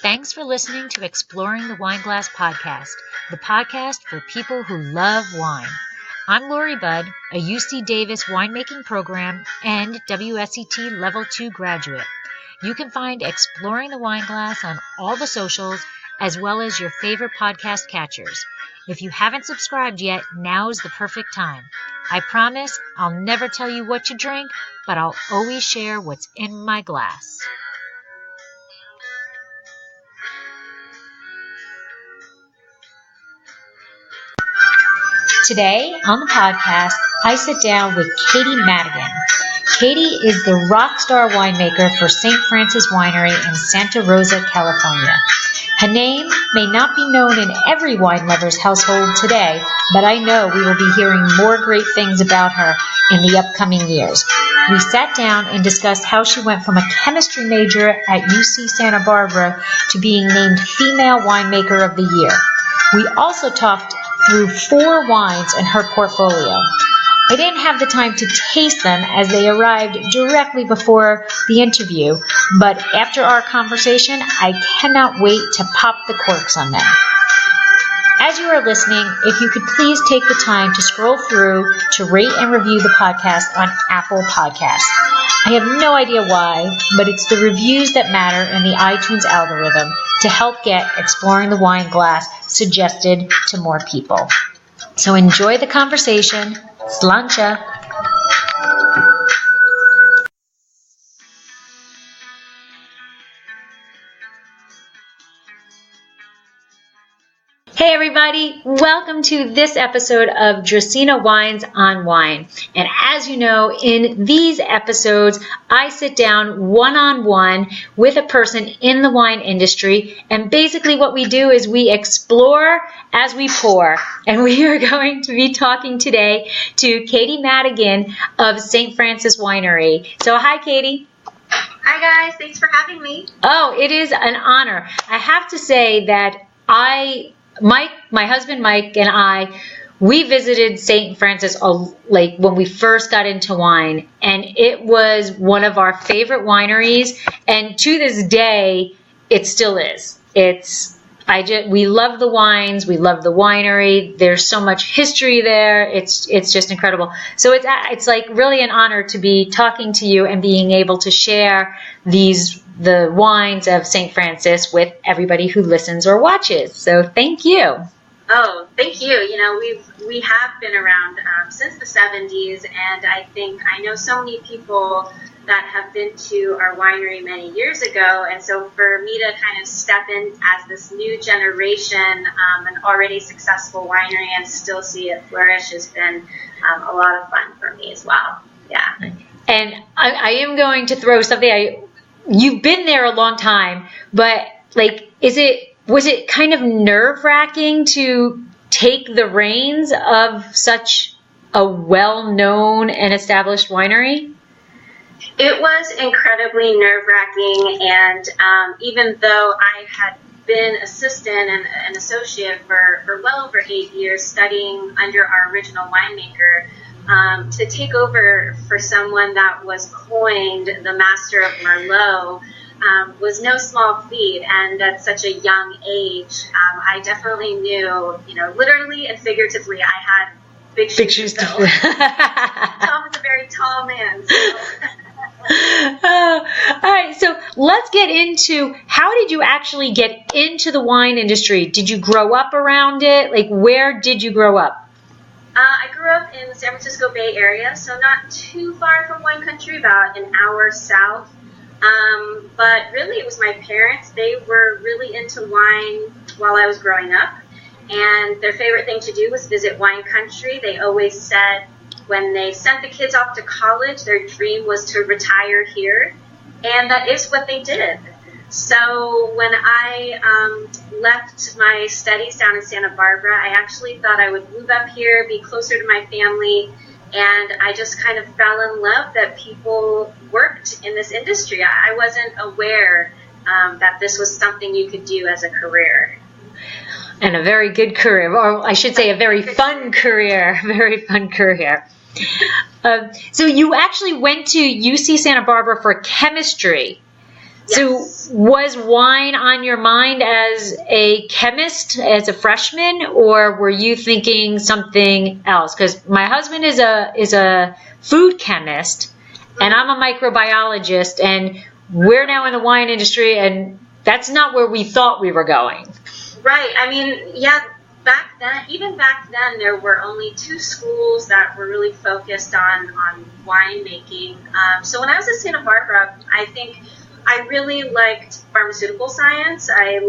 Thanks for listening to Exploring the Wine Glass podcast, the podcast for people who love wine. I'm Lori Budd, a UC Davis winemaking program and WSET Level 2 graduate. You can find Exploring the Wine Glass on all the socials as well as your favorite podcast catchers. If you haven't subscribed yet, now's the perfect time. I promise I'll never tell you what to drink, but I'll always share what's in my glass. Today on the podcast, I sit down with Katie Madigan. Katie is the rockstar winemaker for St. Francis Winery in Santa Rosa, California. Her name may not be known in every wine lover's household today, but I know we will be hearing more great things about her in the upcoming years. We sat down and discussed how she went from a chemistry major at UC Santa Barbara to being named Female Winemaker of the Year. We also talked through 4 wines in her portfolio. I didn't have the time to taste them as they arrived directly before the interview, but after our conversation, I cannot wait to pop the corks on them. As you are listening, if you could please take the time to scroll through to rate and review the podcast on Apple Podcasts. I have no idea why, but it's the reviews that matter in the iTunes algorithm to help get Exploring the Wine Glass suggested to more people. So enjoy the conversation. Sláinte. Hey everybody, welcome to this episode of Dracaena Wines on Wine. And as you know, in these episodes, I sit down one-on-one with a person in the wine industry, and basically what we do is we explore as we pour. And we are going to be talking today to Katie Madigan of St. Francis Winery. So hi Katie. Hi guys, thanks for having me. Oh, it is an honor. I have to say that my husband Mike and I, we visited St. Francis like when we first got into wine, and it was one of our favorite wineries, and to this day it still is. We love the wines, we love the winery. There's so much history there. It's just incredible. So it's like really an honor to be talking to you and being able to share the wines of St. Francis with everybody who listens or watches. So thank you. Oh, thank you. You know, we have been around since the 70s, and I know so many people that have been to our winery many years ago, and so for me to kind of step in as this new generation, an already successful winery, and still see it flourish has been a lot of fun for me as well. Yeah. And I am going to throw something. You've been there a long time, but was it kind of nerve-wracking to take the reins of such a well-known and established winery? It was incredibly nerve-wracking, and even though I had been assistant and an associate for well over 8 years studying under our original winemaker, to take over for someone that was coined the master of Merlot was no small feat, and at such a young age, I definitely knew, literally and figuratively, I had big shoes to fill. Tom is a very tall man. So. All right, so let's get into, how did you actually get into the wine industry? Did you grow up around it? Like, where did you grow up? I grew up in the San Francisco Bay Area, so not too far from wine country, about an hour south. But really it was my parents. They were really into wine while I was growing up, and their favorite thing to do was visit wine country. They always said when they sent the kids off to college, their dream was to retire here, and that is what they did. So when I left my studies down in Santa Barbara, I actually thought I would move up here, be closer to my family, and I just kind of fell in love that people worked in this industry. I wasn't aware that this was something you could do as a career. And a very good career, or I should say a very fun career, very fun career. So you actually went to UC Santa Barbara for chemistry. So was wine on your mind as a chemist, as a freshman, or were you thinking something else? Because my husband is a food chemist, and I'm a microbiologist, and we're now in the wine industry, and that's not where we thought we were going. Right. I mean, yeah, even back then, there were only 2 schools that were really focused on winemaking. So when I was at Santa Barbara, I think I really liked pharmaceutical science. I've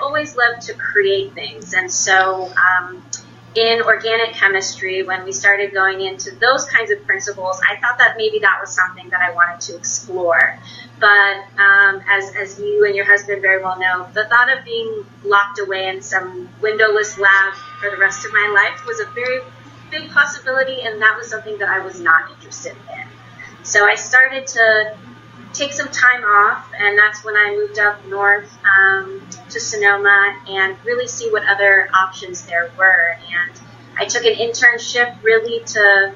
always loved to create things. And so in organic chemistry, when we started going into those kinds of principles, I thought that maybe that was something that I wanted to explore. But as you and your husband very well know, the thought of being locked away in some windowless lab for the rest of my life was a very big possibility, and that was something that I was not interested in. So I started to take some time off, and that's when I moved up north to Sonoma and really see what other options there were. And I took an internship really to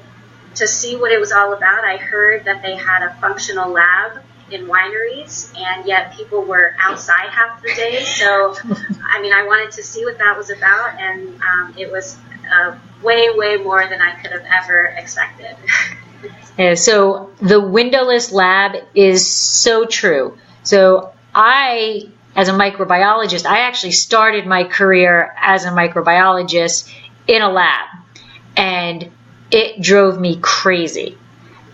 see what it was all about. I heard that they had a functional lab in wineries, and yet people were outside half the day. So, I mean, I wanted to see what that was about, and it was way, way more than I could have ever expected. Yeah, so the windowless lab is so true. So I, as a microbiologist, I actually started my career as a microbiologist in a lab, and it drove me crazy.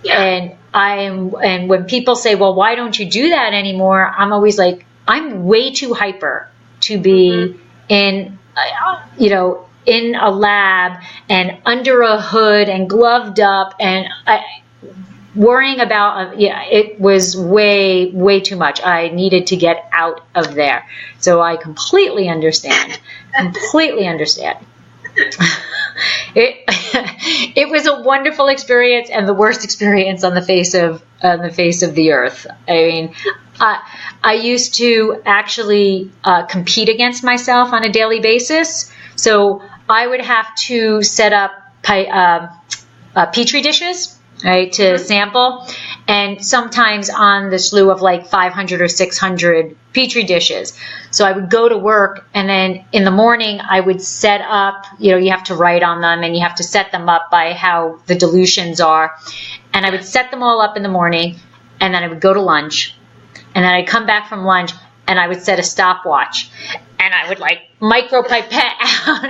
Yeah. And when people say, well, why don't you do that anymore? I'm always like, I'm way too hyper to be in, in a lab and under a hood and gloved up and worrying about, it was way, way too much. I needed to get out of there. So I completely understand. It was a wonderful experience and the worst experience on the face of the earth. I mean, I used to actually compete against myself on a daily basis. So I would have to set up petri dishes, right, to sample, and sometimes on the slew of like 500 or 600 petri dishes. So I would go to work, and then in the morning I would set up, you have to write on them and you have to set them up by how the dilutions are. And I would set them all up in the morning, and then I would go to lunch, and then I'd come back from lunch and I would set a stopwatch, and I would like micropipette out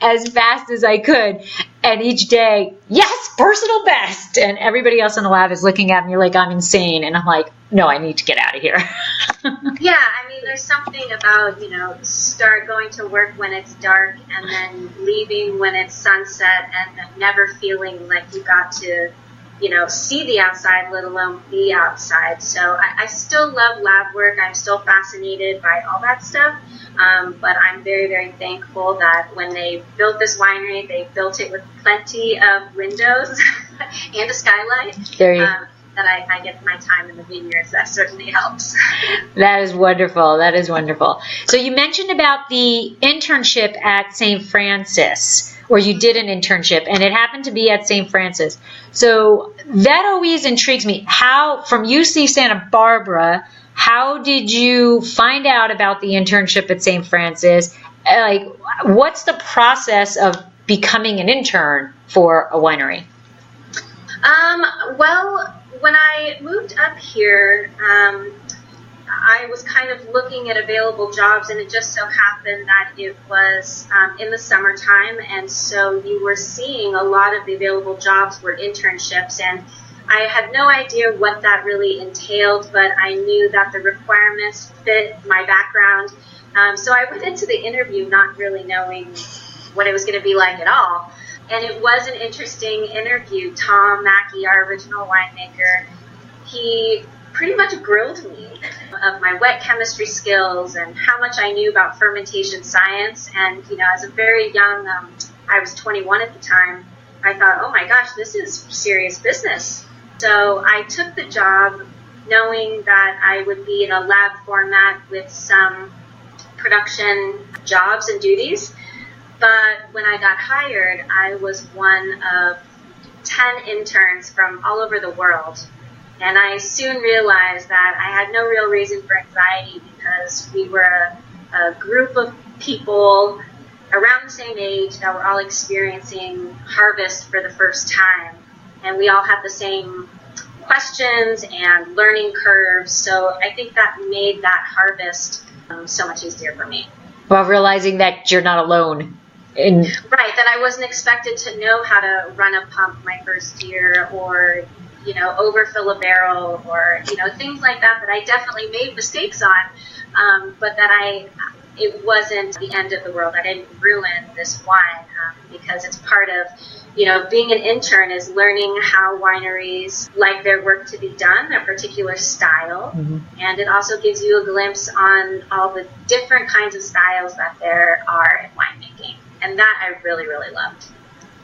as fast as I could. And each day, yes, personal best. And everybody else in the lab is looking at me like I'm insane. And I'm like, no, I need to get out of here. Yeah, I mean, there's something about, start going to work when it's dark and then leaving when it's sunset and then never feeling like you got to, see the outside, let alone be outside. So I still love lab work. I'm still fascinated by all that stuff. But I'm very, very thankful that when they built this winery, they built it with plenty of windows and a skylight. That I get my time in the vineyards. That certainly helps. That is wonderful. That is wonderful. So you mentioned about the internship at St. Francis, or you did an internship, and it happened to be at St. Francis. So that always intrigues me. How, from UC Santa Barbara, how did you find out about the internship at St. Francis? Like, what's the process of becoming an intern for a winery? Well, when I moved up here, I was kind of looking at available jobs, and it just so happened that it was in the summertime, and so you were seeing a lot of the available jobs were internships, and I had no idea what that really entailed, but I knew that the requirements fit my background. So I went into the interview not really knowing what it was going to be like at all. And it was an interesting interview. Tom Mackey, our original winemaker, he pretty much grilled me of my wet chemistry skills and how much I knew about fermentation science. And, as a very young, I was 21 at the time, I thought, oh my gosh, this is serious business. So I took the job knowing that I would be in a lab format with some production jobs and duties. But when I got hired, I was one of 10 interns from all over the world. And I soon realized that I had no real reason for anxiety because we were a group of people around the same age that were all experiencing harvest for the first time. And we all had the same questions and learning curves. So I think that made that harvest so much easier for me. Well, realizing that you're not alone. Right, that I wasn't expected to know how to run a pump my first year, or overfill a barrel, or things like that I definitely made mistakes on, but that it wasn't the end of the world. I didn't ruin this wine, because it's part of being an intern is learning how wineries like their work to be done, a particular style, and it also gives you a glimpse on all the different kinds of styles that there are in winemaking. And that I really, really loved.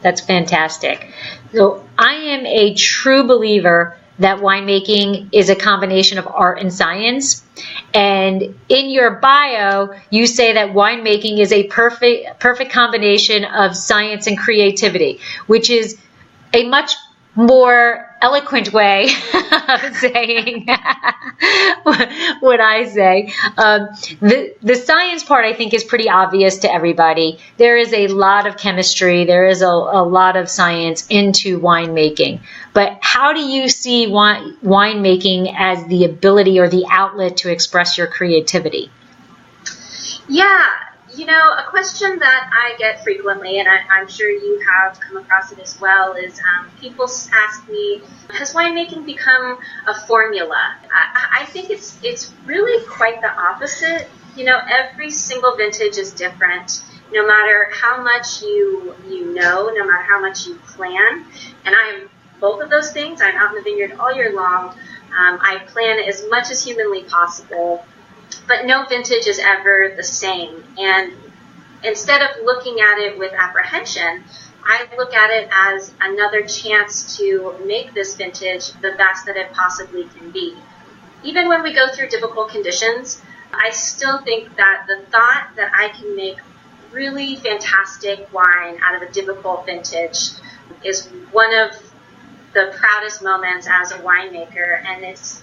That's fantastic. So I am a true believer that winemaking is a combination of art and science. And in your bio, you say that winemaking is a perfect combination of science and creativity, which is a much more eloquent way of saying what I say. The science part, I think, is pretty obvious to everybody. There is a lot of chemistry. There is a lot of science into winemaking. But how do you see winemaking as the ability or the outlet to express your creativity? Yeah. A question that I get frequently, and I'm sure you have come across it as well, is people ask me, has winemaking become a formula? I think it's really quite the opposite. Every single vintage is different, no matter how much you know, no matter how much you plan. And I'm both of those things. I'm out in the vineyard all year long. I plan as much as humanly possible. But no vintage is ever the same. And instead of looking at it with apprehension, I look at it as another chance to make this vintage the best that it possibly can be. Even when we go through difficult conditions, I still think that the thought that I can make really fantastic wine out of a difficult vintage is one of the proudest moments as a winemaker. And it's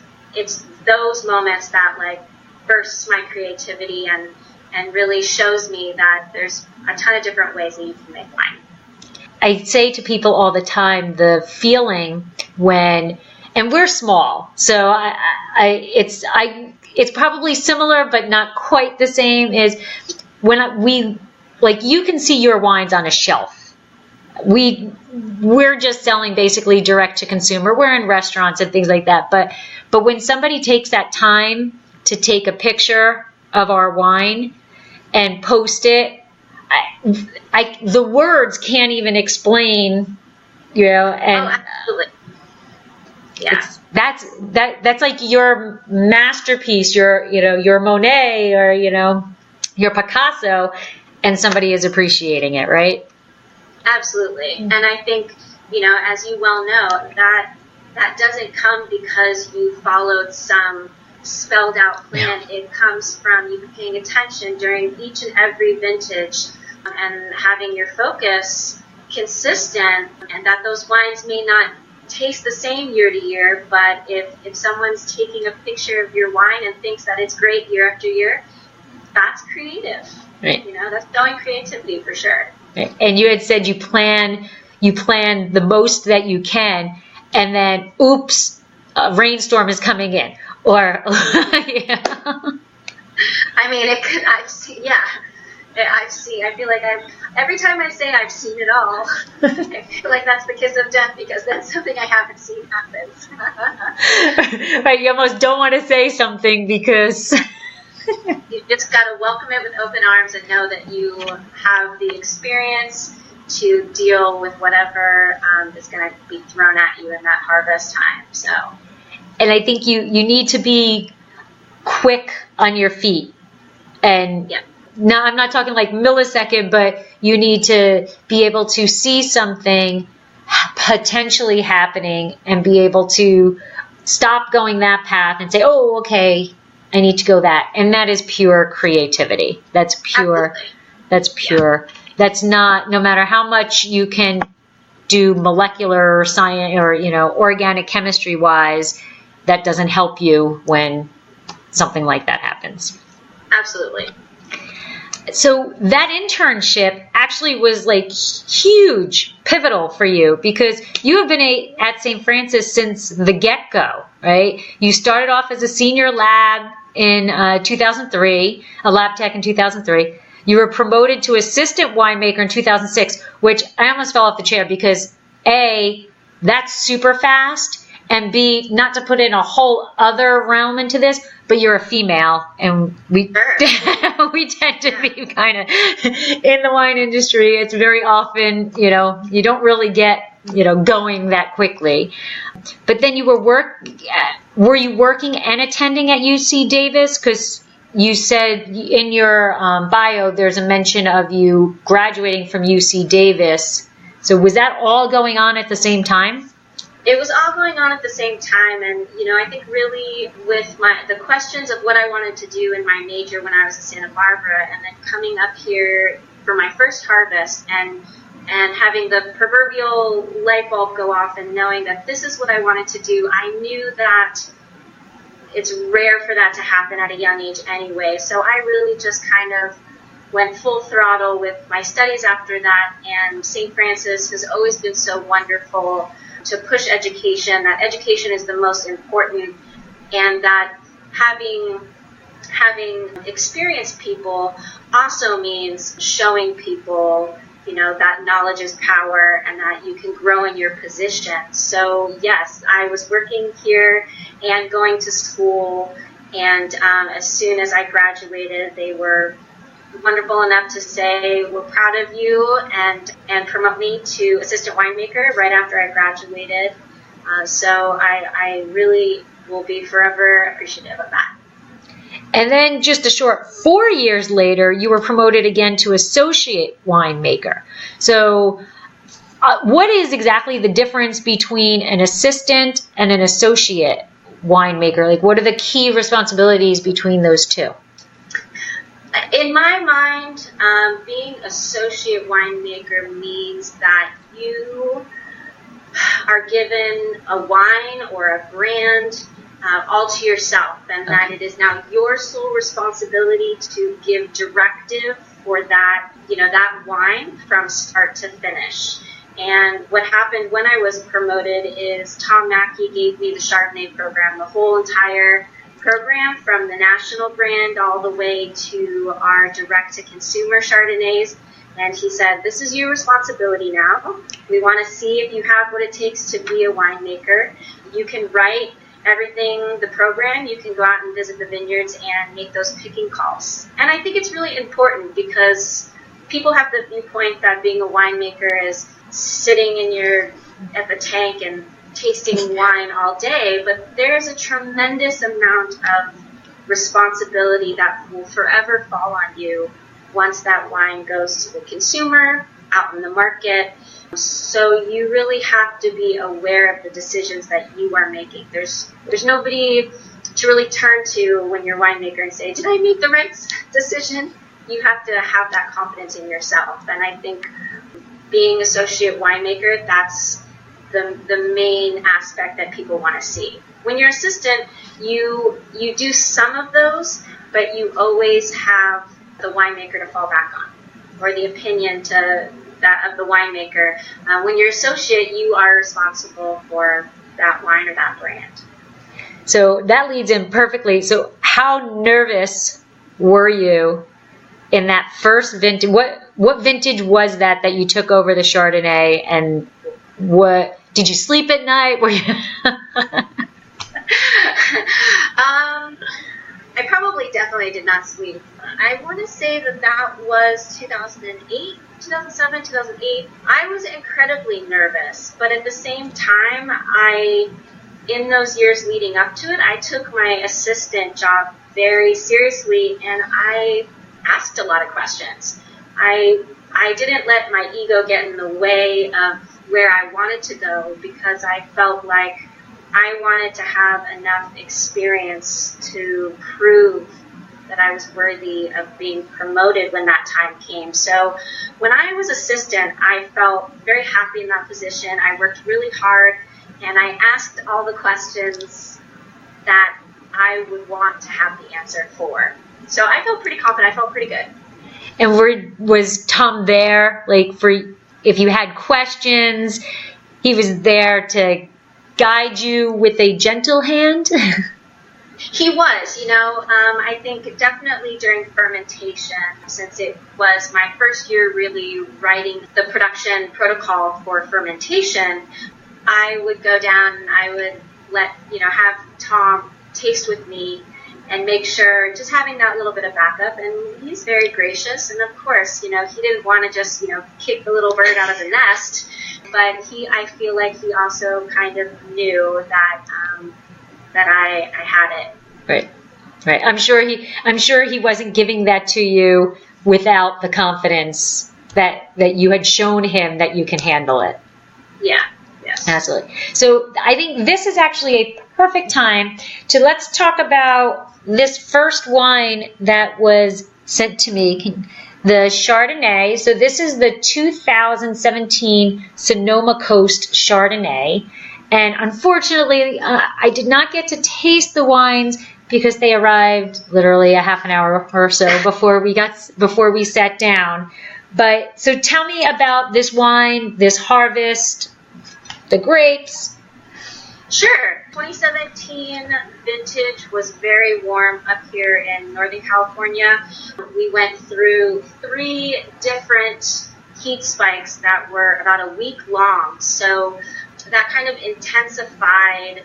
those moments that bursts my creativity and really shows me that there's a ton of different ways that you can make wine. I say to people all the time, the feeling when, and we're small, so it's probably similar but not quite the same, is when you can see your wines on a shelf. We're just selling basically direct to consumer. We're in restaurants and things like that, but when somebody takes that time to take a picture of our wine and post it, the words can't even explain, and absolutely. Yeah. That's like your masterpiece, your Monet or, your Picasso, and somebody is appreciating it, right? Absolutely. And I think, as you well know, that doesn't come because you followed some spelled out plan. Yeah. It comes from you paying attention during each and every vintage and having your focus consistent, and that those wines may not taste the same year to year, but if someone's taking a picture of your wine and thinks that it's great year after year, that's creative. Right. That's showing creativity for sure. Right. And you had said you plan the most that you can, and then oops, a rainstorm is coming in. Or, yeah. I mean, it could, I feel like every time I say I've seen it all, I feel like that's the kiss of death, because that's something I haven't seen happen. Right, you almost don't want to say something because... You just got to welcome it with open arms and know that you have the experience to deal with whatever is going to be thrown at you in that harvest time, so... And I think you need to be quick on your feet. And now I'm not talking like millisecond, but you need to be able to see something potentially happening and be able to stop going that path and say, oh, okay, I need to go that. And that is pure creativity. That's pure. Absolutely. That's pure. Yeah. That's not, no matter how much you can do molecular science or, organic chemistry wise, that doesn't help you when something like that happens. Absolutely. So that internship actually was like huge, pivotal for you, because you have been at St. Francis since the get-go, right? You started off as a senior lab in 2003, a lab tech in 2003. You were promoted to assistant winemaker in 2006, which I almost fell off the chair because A, that's super fast, and B, not to put in a whole other realm into this, but you're a female, and we we tend to be kind of in the wine industry. It's very often, you don't really get, going that quickly. But then you were you working and attending at UC Davis? Because you said in your bio there's a mention of you graduating from UC Davis. So was that all going on at the same time? It was all going on at the same time, and I think really with the questions of what I wanted to do in my major when I was in Santa Barbara, and then coming up here for my first harvest and having the proverbial light bulb go off and knowing that this is what I wanted to do, I knew that it's rare for that to happen at a young age anyway. So I really just kind of went full throttle with my studies after that, and St. Francis has always been so wonderful to push education, that education is the most important, and that having experienced people also means showing people, that knowledge is power and that you can grow in your position. So yes, I was working here and going to school, and as soon as I graduated, they were wonderful enough to say, we're proud of you, and promote me to assistant winemaker right after I graduated. So I really will be forever appreciative of that. And then just a short 4 years later, you were promoted again to associate winemaker. So what is exactly the difference between an assistant and an associate winemaker? Like, what are the key responsibilities between those two? In my mind, being associate winemaker means that you are given a wine or a brand all to yourself, and that it is now your sole responsibility to give directive for that, that wine from start to finish. And what happened when I was promoted is Tom Mackey gave me the Chardonnay program, the whole entire program from the national brand all the way to our direct-to-consumer Chardonnays. And he said, this is your responsibility now. We want to see if you have what it takes to be a winemaker. You can write everything, the program. You can go out and visit the vineyards and make those picking calls. And I think it's really important because people have the viewpoint that being a winemaker is sitting at the tank and tasting wine all day, but there's a tremendous amount of responsibility that will forever fall on you once that wine goes to the consumer, out in the market. So you really have to be aware of the decisions that you are making. There's nobody to really turn to when you're a winemaker and say, did I make the right decision? You have to have that confidence in yourself. And I think being associate winemaker, that's the main aspect that people want to see. When you're assistant, you do some of those, but you always have the winemaker to fall back on, or the opinion of the winemaker. When you're associate, you are responsible for that wine or that brand. So that leads in perfectly. So how nervous were you in that first vintage? What vintage was that you took over the Chardonnay, and what did you sleep at night? Were you I probably definitely did not sleep. I want to say that was 2008, 2007, 2008. I was incredibly nervous, but at the same time, in those years leading up to it, I took my assistant job very seriously, and I asked a lot of questions. I didn't let my ego get in the way of where I wanted to go, because I felt like I wanted to have enough experience to prove that I was worthy of being promoted when that time came. So when I was assistant, I felt very happy in that position. I worked really hard, and I asked all the questions that I would want to have the answer for. So I felt pretty confident. I felt pretty good. And was Tom there, like, for if you had questions? He was there to guide you with a gentle hand? He was, I think definitely during fermentation, since it was my first year really writing the production protocol for fermentation, I would go down and I would have Tom taste with me and make sure, just having that little bit of backup. And he's very gracious. And of course, he didn't want to just, kick the little bird out of the nest. But I feel like he also kind of knew that I had it. Right. I'm sure he wasn't giving that to you without the confidence that you had shown him that you can handle it. Yeah. Yes. Absolutely. So I think this is actually a perfect time let's talk about this first wine that was sent to me, the Chardonnay. So this is the 2017 Sonoma Coast Chardonnay. And unfortunately, I did not get to taste the wines because they arrived literally a half an hour or so before we sat down. But so tell me about this wine, this harvest, the grapes. Sure. 2017 vintage was very warm up here in Northern California. We went through 3 different heat spikes that were about a week long. So that kind of intensified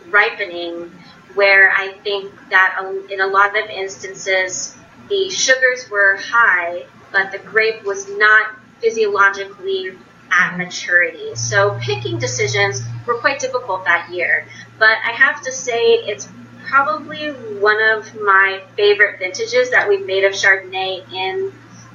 ripening, where I think that in a lot of instances the sugars were high, but the grape was not physiologically at maturity. So picking decisions were quite difficult that year. But I have to say it's probably one of my favorite vintages that we've made of Chardonnay in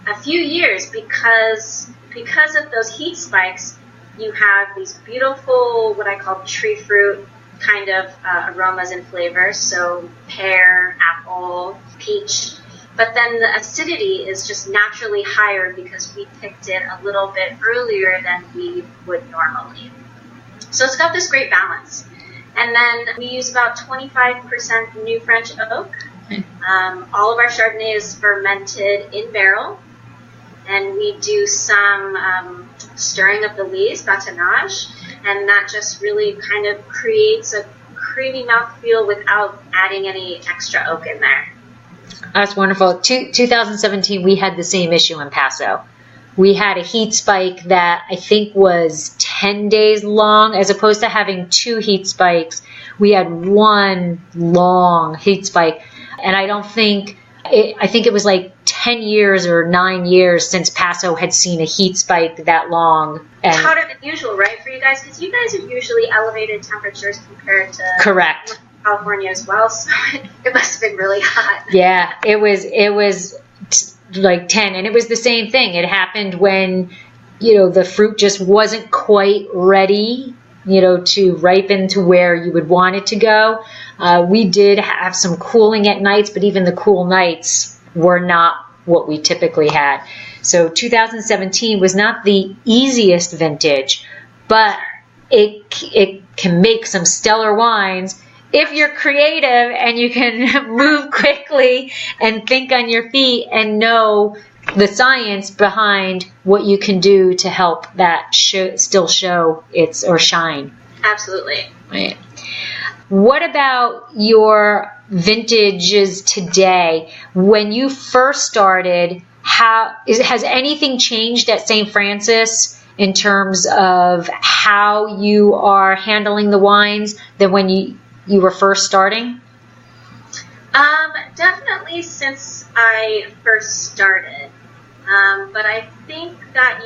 a few years because of those heat spikes. You have these beautiful, what I call tree fruit kind of aromas and flavors. So pear, apple, peach. But then the acidity is just naturally higher because we picked it a little bit earlier than we would normally. So it's got this great balance. And then we use about 25% New French oak. All of our Chardonnay is fermented in barrel. And we do some stirring of the lees, batonnage. And that just really kind of creates a creamy mouthfeel without adding any extra oak in there. That's wonderful. 2017, we had the same issue in Paso. We had a heat spike that I think was 10 days long, as opposed to having 2 heat spikes. We had 1 long heat spike, and I think it was like 10 years or 9 years since Paso had seen a heat spike that long. And it's hotter than usual, right, for you guys? Because you guys are usually elevated temperatures compared to correct. California as well, so it must have been really hot. Yeah, it was like 10, and it was the same thing. It happened when, the fruit just wasn't quite ready, to ripen to where you would want it to go. We did have some cooling at nights, but even the cool nights were not what we typically had. So 2017 was not the easiest vintage, but it can make some stellar wines if you're creative and you can move quickly and think on your feet and know the science behind what you can do to help that still show its or shine. Absolutely. Right. What about your vintages today? When you first started, has anything changed at St. Francis in terms of how you are handling the wines than when you were first starting? Definitely since I first started. But I think that,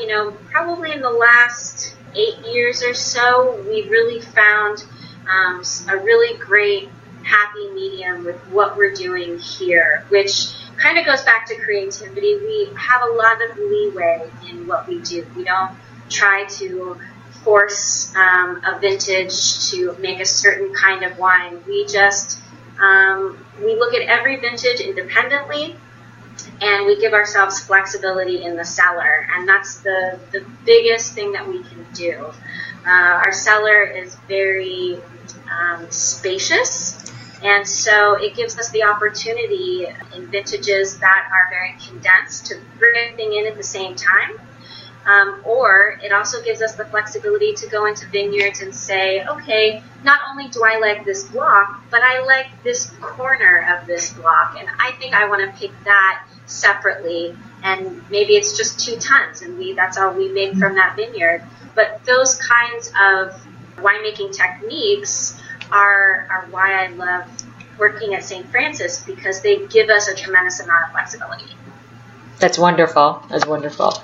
probably in the last 8 years or so, we really found a really great happy medium with what we're doing here, which kind of goes back to creativity. We have a lot of leeway in what we do. We don't try to force a vintage to make a certain kind of wine. We just we look at every vintage independently, and we give ourselves flexibility in the cellar, and that's the biggest thing that we can do. Our cellar is very spacious, And so it gives us the opportunity in vintages that are very condensed to bring everything in at the same time. Or it also gives us the flexibility to go into vineyards and say, okay, not only do I like this block, but I like this corner of this block, and I think I want to pick that separately, and maybe it's just 2 tons, and that's all we make from that vineyard. But those kinds of winemaking techniques are why I love working at St. Francis, because they give us a tremendous amount of flexibility. That's wonderful. That's wonderful. All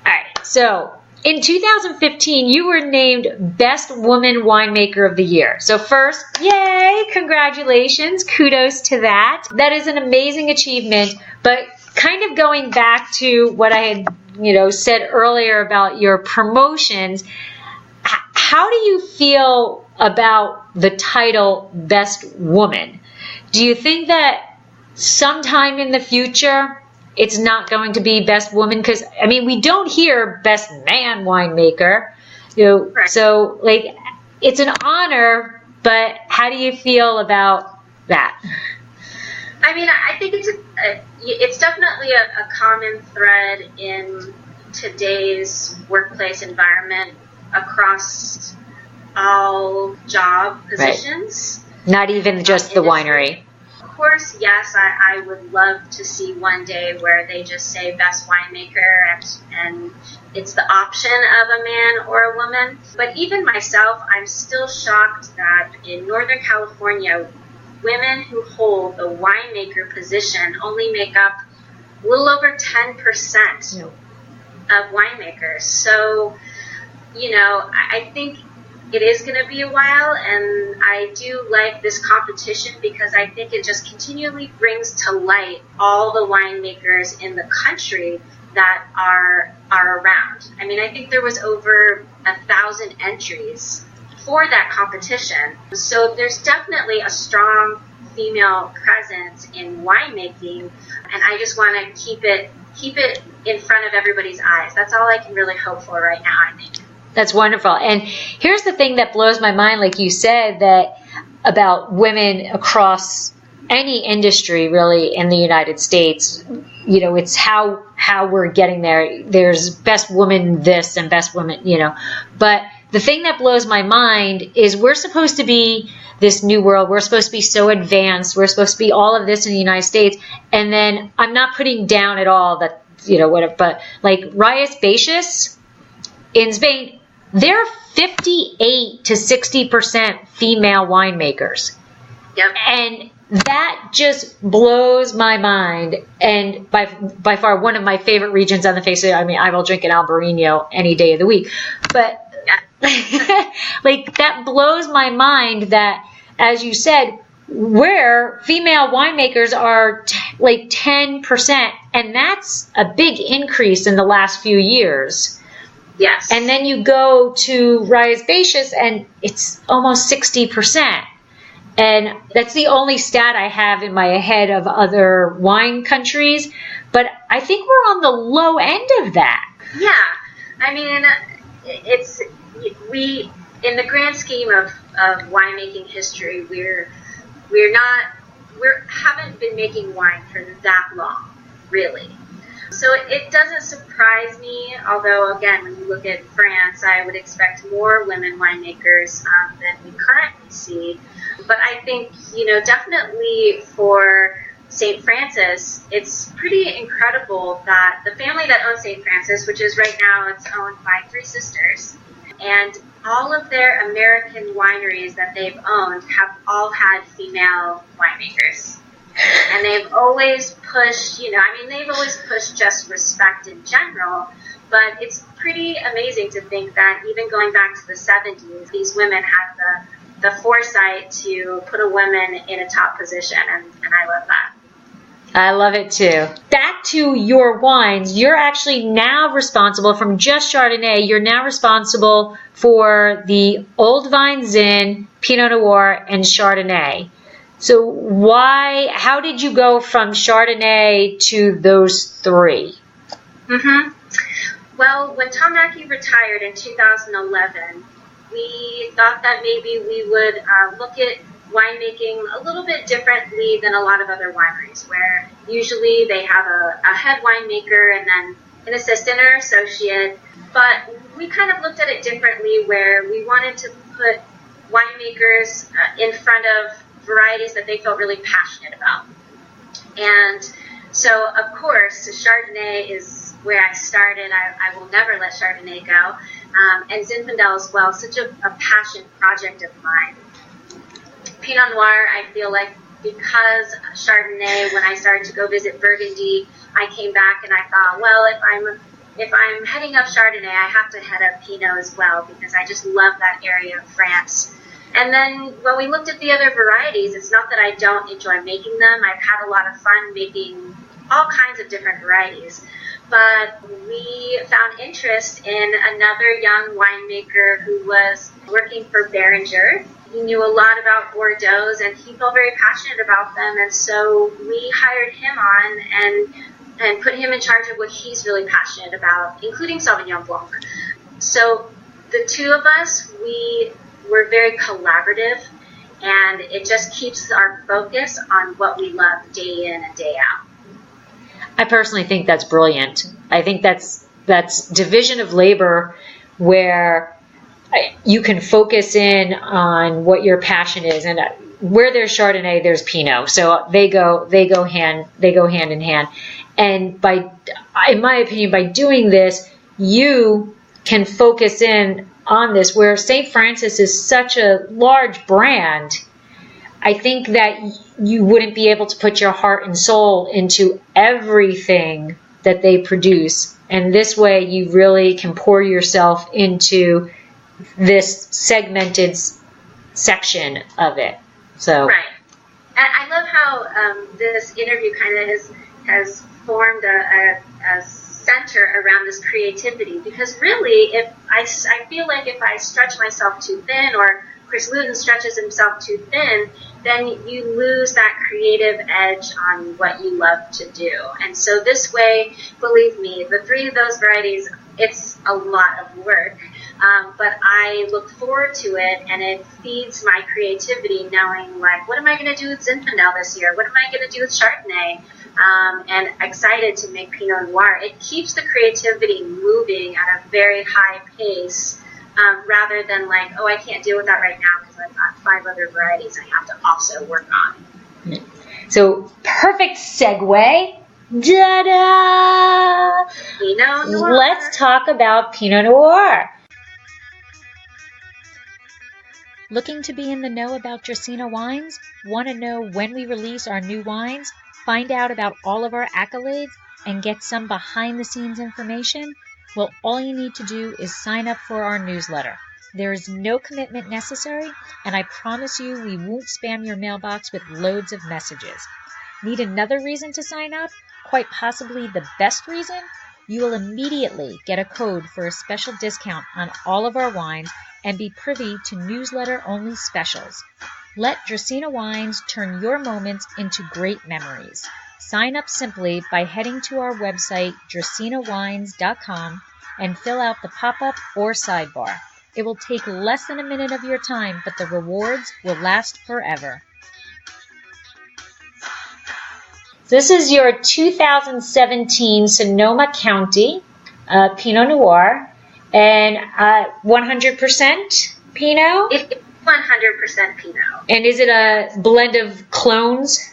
right. So in 2015, you were named Best Woman Winemaker of the Year. So first, yay, congratulations. Kudos to that. That is an amazing achievement. But kind of going back to what I had, said earlier about your promotions, how do you feel about the title Best Woman? Do you think that sometime in the future it's not going to be Best Woman? Because, we don't hear Best Man Winemaker. Right. So, it's an honor, but how do you feel about that? I think it's definitely a common thread in today's workplace environment across all job positions. Right. Not even just the winery. Of course, yes, I would love to see one day where they just say Best Winemaker and it's the option of a man or a woman. But even myself, I'm still shocked that in Northern California, women who hold the winemaker position only make up a little over 10% of winemakers. So, I think it is going to be a while, and I do like this competition because I think it just continually brings to light all the winemakers in the country that are around. I think there was over 1,000 entries for that competition. So there's definitely a strong female presence in winemaking, and I just want to keep it in front of everybody's eyes. That's all I can really hope for right now, I think. That's wonderful. And here's the thing that blows my mind, like you said, that about women across any industry really in the United States. It's how we're getting there. There's Best Woman this and Best Woman, But the thing that blows my mind is we're supposed to be this new world. We're supposed to be so advanced. We're supposed to be all of this in the United States. And then I'm not putting down at all that, whatever, but like Reyes Baixas in Spain, they're 58 to 60% female winemakers. Yep. And that just blows my mind. And by far one of my favorite regions on the face of it. I will drink an Albarino any day of the week. But that blows my mind that, as you said, where female winemakers are 10%, and that's a big increase in the last few years. Yes. And then you go to Reyes Baixas and it's almost 60%. And that's the only stat I have in my head of other wine countries. But I think we're on the low end of that. Yeah. We in the grand scheme of winemaking history, we haven't been making wine for that long, really. So it doesn't surprise me, although, again, when you look at France, I would expect more women winemakers than we currently see. But I think, definitely for St. Francis, it's pretty incredible that the family that owns St. Francis, which is right now, it's owned by 3 sisters, and all of their American wineries that they've owned have all had female winemakers. And they've always pushed, they've always pushed just respect in general, but it's pretty amazing to think that even going back to the 70s, these women had the foresight to put a woman in a top position, and I love that. I love it too. Back to your wines, you're actually now responsible, from just Chardonnay, you're now responsible for the Old Vine Zin, Pinot Noir, and Chardonnay. So how did you go from Chardonnay to those 3? Well, when Tom Mackey retired in 2011, we thought that maybe we would look at winemaking a little bit differently than a lot of other wineries, where usually they have a head winemaker and then an assistant or associate. But we kind of looked at it differently, where we wanted to put winemakers in front of varieties that they felt really passionate about. And so, of course, Chardonnay is where I started. I will never let Chardonnay go. And Zinfandel as well, such a passion project of mine. Pinot Noir, I feel like, because Chardonnay, when I started to go visit Burgundy, I came back and I thought, well, if I'm heading up Chardonnay, I have to head up Pinot as well, because I just love that area of France. And then when we looked at the other varieties, it's not that I don't enjoy making them. I've had a lot of fun making all kinds of different varieties. But we found interest in another young winemaker who was working for Beringer. He knew a lot about Bordeaux, and he felt very passionate about them. And so we hired him on and put him in charge of what he's really passionate about, including Sauvignon Blanc. So the two of us, we're very collaborative, and it just keeps our focus on what we love day in and day out. I personally think that's brilliant. I think that's division of labor, where you can focus in on what your passion is, and where there's Chardonnay, there's Pinot. So they go hand in hand. And in my opinion, by doing this, you can focus in on this, where St. Francis is such a large brand. I think that you wouldn't be able to put your heart and soul into everything that they produce. And this way you really can pour yourself into this segmented section of it. So right. And I love how this interview kind of has formed a center around this creativity, because really, if I feel like if I stretch myself too thin, or Chris Luton stretches himself too thin, then you lose that creative edge on what you love to do. And so this way, believe me, the three of those varieties, it's a lot of work, but I look forward to it, and it feeds my creativity, knowing, like, what am I going to do with Zinfandel this year? What am I going to do with Chardonnay? And excited to make Pinot Noir. It keeps the creativity moving at a very high pace, rather than like, oh, I can't deal with that right now because I've got 5 other varieties I have to also work on. So, perfect segue. Ta-da! Pinot Noir. Let's talk about Pinot Noir. Looking to be in the know about Dracaena wines? Want to know when we release our new wines? Find out about all of our accolades and get some behind-the-scenes information? Well, all you need to do is sign up for our newsletter. There is no commitment necessary, and I promise you we won't spam your mailbox with loads of messages. Need another reason to sign up? Quite possibly the best reason? You will immediately get a code for a special discount on all of our wines and be privy to newsletter-only specials. Let Dracaena Wines turn your moments into great memories. Sign up simply by heading to our website, dracaenawines.com, and fill out the pop-up or sidebar. It will take less than a minute of your time, but the rewards will last forever. This is your 2017 Sonoma County Pinot Noir, and 100% Pinot? It's 100% Pinot. And is it a blend of clones?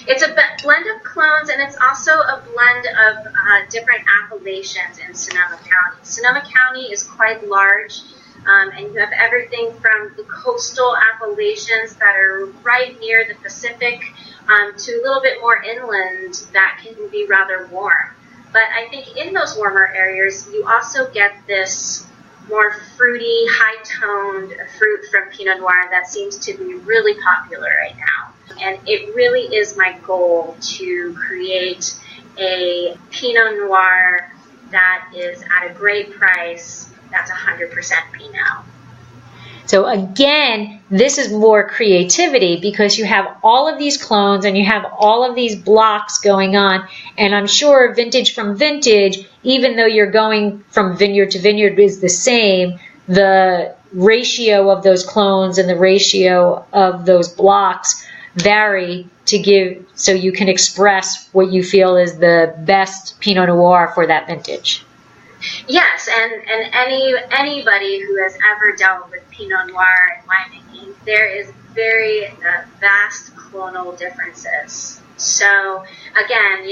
It's a blend of clones, and it's also a blend of different appellations in Sonoma County. Sonoma County is quite large, and you have everything from the coastal appellations that are right near the Pacific to a little bit more inland that can be rather warm. But I think in those warmer areas, you also get this more fruity, high-toned fruit from Pinot Noir that seems to be really popular right now. And it really is my goal to create a Pinot Noir that is at a great price, that's 100% Pinot. So again, this is more creativity because you have all of these clones and you have all of these blocks going on. And I'm sure vintage from vintage, even though you're going from vineyard to vineyard is the same, the ratio of those clones and the ratio of those blocks vary so you can express what you feel is the best Pinot Noir for that vintage. Yes, and anybody who has ever dealt with Pinot Noir and winemaking, there is very vast clonal differences. So again,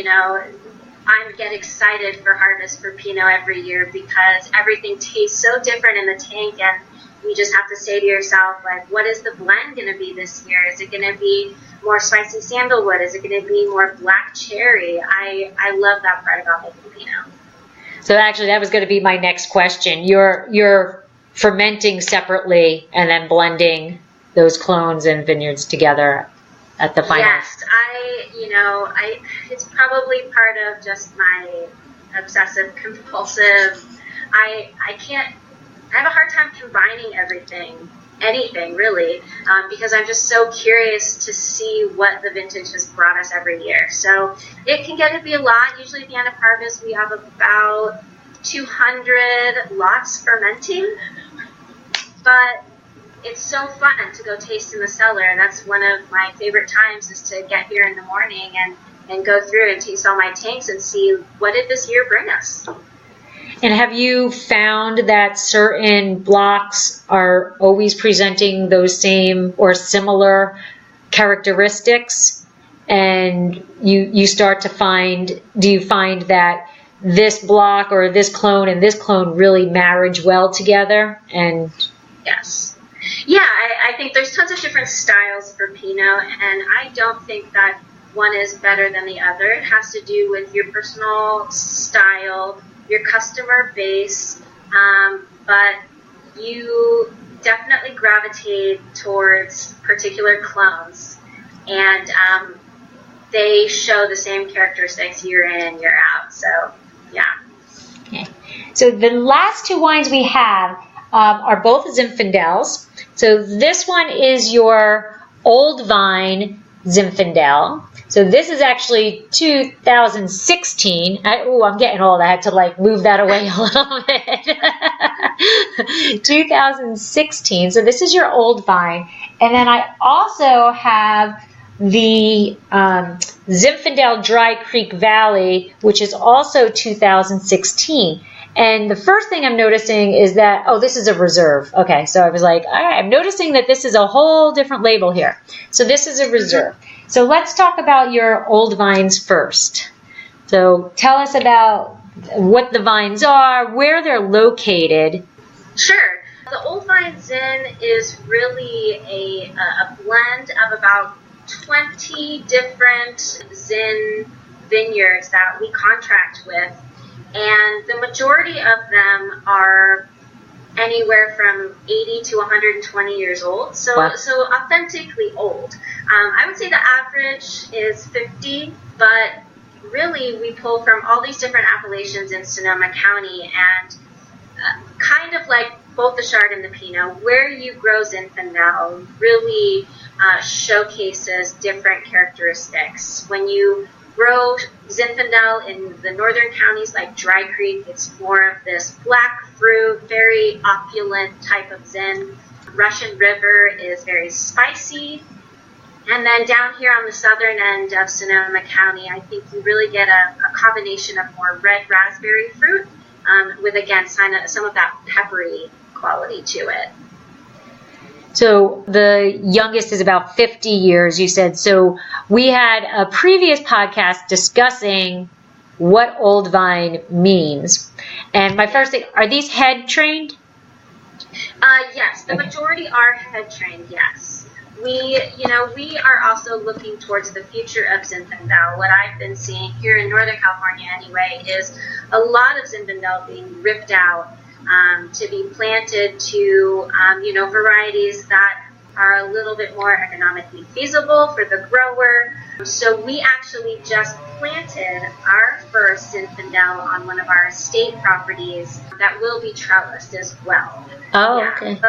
I get excited for harvest for Pinot every year because everything tastes so different in the tank, and you just have to say to yourself, like, what is the blend going to be this year? Is it going to be more spicy sandalwood? Is it going to be more black cherry? I love that part about making Pinot. So actually, that was going to be my next question. You're fermenting separately and then blending those clones and vineyards together at the final. Yes, it's probably part of just my obsessive compulsive. I have a hard time combining anything really, because I'm just so curious to see what the vintage has brought us every year. So it can get to be a lot. Usually at the end of harvest, we have about 200 lots fermenting, but it's so fun to go taste in the cellar, and that's one of my favorite times, is to get here in the morning and go through and taste all my tanks and see what did this year bring us. And have you found that certain blocks are always presenting those same or similar characteristics? And you start to find, do you find that this block or this clone and this clone really marriage well together? And yes. Yeah, I think there's tons of different styles for Pinot, and I don't think that one is better than the other. It has to do with your personal style, your customer base, but you definitely gravitate towards particular clones, and they show the same characteristics year in, year out. So, yeah. Okay. So the last two wines we have are both Zinfandels. So this one is your Old Vine Zinfandel. So this is actually 2016. I'm getting old. I had to move that away a little bit. 2016. So this is your Old Vine. And then I also have the Zinfandel Dry Creek Valley, which is also 2016. And the first thing I'm noticing is that, this is a reserve. Okay, so I was like, all right, I'm noticing that this is a whole different label here. So this is a reserve. So let's talk about your old vines first. So tell us about what the vines are, where they're located. Sure. The Old Vine Zin is really a blend of about 20 different Zin vineyards that we contract with. And the majority of them are anywhere from 80 to 120 years old, so wow. So authentically old. I would say the average is 50, but really we pull from all these different appellations in Sonoma County, and kind of like both the Chard and the Pinot, where you grow Zinfandel really showcases different characteristics. When you grow Zinfandel in the northern counties like Dry Creek, it's more of this black fruit, very opulent type of Zin. Russian River is very spicy. And then down here on the southern end of Sonoma County, I think you really get a combination of more red raspberry fruit with, again, some of that peppery quality to it. So the youngest is about 50 years, you said. So we had a previous podcast discussing what Old Vine means. And my first thing, are these head trained? Yes, the majority are head trained, yes. We are also looking towards the future of Zinfandel. What I've been seeing here in Northern California anyway is a lot of Zinfandel being ripped out to be planted to, varieties that are a little bit more economically feasible for the grower. So we actually just planted our first Zinfandel on one of our estate properties that will be trellised as well. Oh, yeah, okay.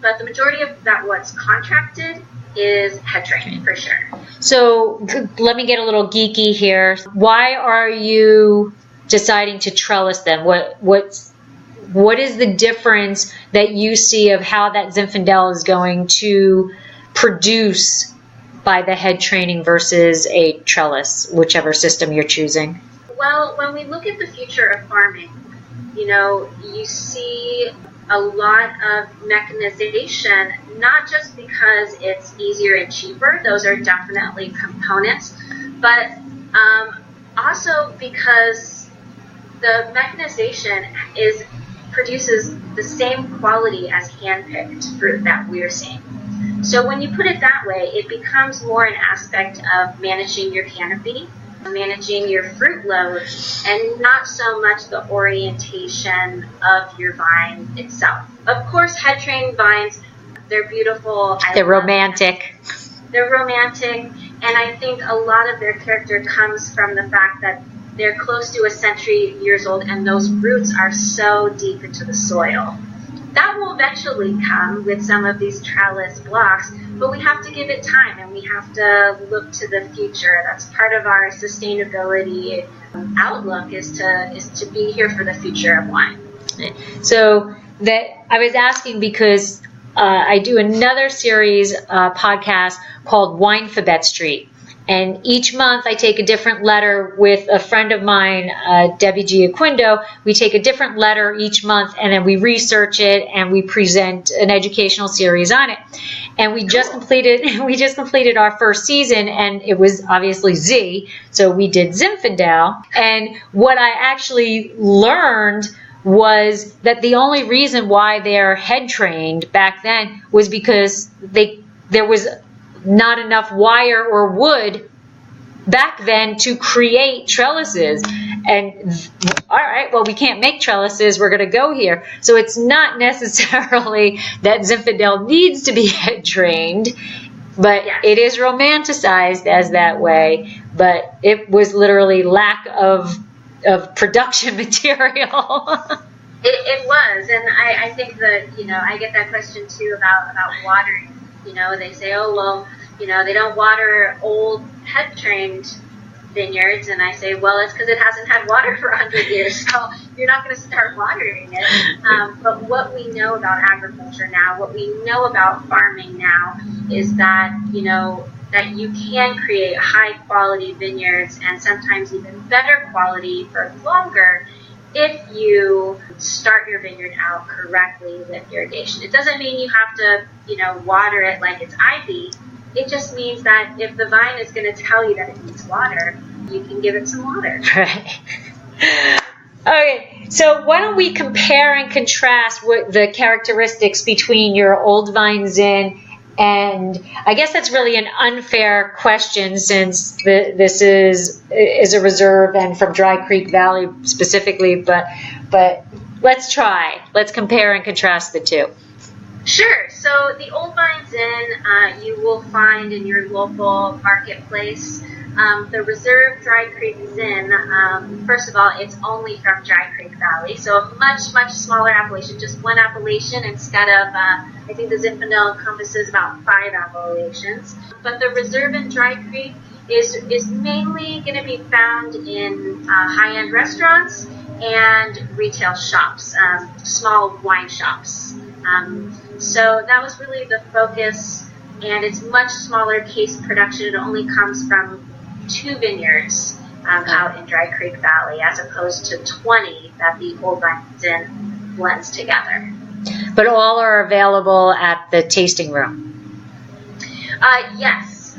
But the majority of that what's contracted is head trained for sure. So let me get a little geeky here. Why are you deciding to trellis them? what is the difference that you see of how that Zinfandel is going to produce by the head training versus a trellis, whichever system you're choosing? Well, when we look at the future of farming, you see a lot of mechanization, not just because it's easier and cheaper, those are definitely components, but also because the mechanization produces the same quality as hand-picked fruit that we're seeing. So when you put it that way, it becomes more an aspect of managing your canopy, managing your fruit load, and not so much the orientation of your vine itself. Of course, head-trained vines, they're beautiful. They're romantic. They're romantic, and I think a lot of their character comes from the fact that they're close to a century years old, and those roots are so deep into the soil. That will eventually come with some of these trellis blocks, but we have to give it time, and we have to look to the future. That's part of our sustainability outlook, is to be here for the future of wine. So that I was asking because I do another series podcast called Winefabet Street. And each month I take a different letter with a friend of mine, Debbie Giaquindo. We take a different letter each month, and then we research it and we present an educational series on it. And we just completed our first season, and it was obviously Z, so we did Zinfandel. And what I actually learned was that the only reason why they're head trained back then was because there was not enough wire or wood back then to create trellises. And all right, well, we can't make trellises, we're going to go here. So it's not necessarily that Zinfandel needs to be head trained, but it is romanticized as that way. But it was literally lack of production material. It was, and I think that, I get that question too about watering. They say, oh, well, they don't water old head-trained vineyards, and I say, well, it's because it hasn't had water for 100 years, so you're not going to start watering it. But what we know about agriculture now, what we know about farming now, is that, that you can create high-quality vineyards, and sometimes even better quality for longer, if you start your vineyard out correctly with irrigation. It doesn't mean you have to, water it like it's ivy. It just means that if the vine is going to tell you that it needs water, you can give it some water. Right. Okay, so why don't we compare and contrast what the characteristics between your old vine Zin, and I guess that's really an unfair question since this is a reserve and from Dry Creek Valley specifically, but let's try. Let's compare and contrast the two. Sure. So the old vine Zin you will find in your local marketplace. The reserve Dry Creek Zin, first of all, it's only from Dry Creek Valley, so a much, much smaller appellation, just one appellation instead of, I think the Zinfandel encompasses about 5 appellations. But the reserve in Dry Creek is mainly going to be found in high-end restaurants and retail shops, small wine shops. So that was really the focus, and it's much smaller case production. It only comes from 2 vineyards out in Dry Creek Valley, as opposed to 20 that the old vine Zin blends together. But all are available at the tasting room? Yes.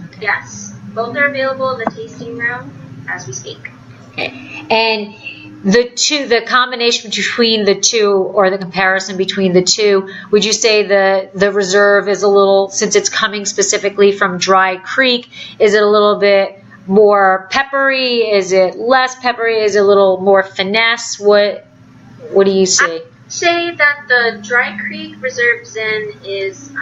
Both are available in the tasting room as we speak. Okay. And the combination between the two, or the comparison between the two, would you say the reserve is a little, since it's coming specifically from Dry Creek, is it a little bit more peppery? Is it less peppery? Is it a little more finesse? What do you see? I'd say that the Dry Creek Reserve Zin is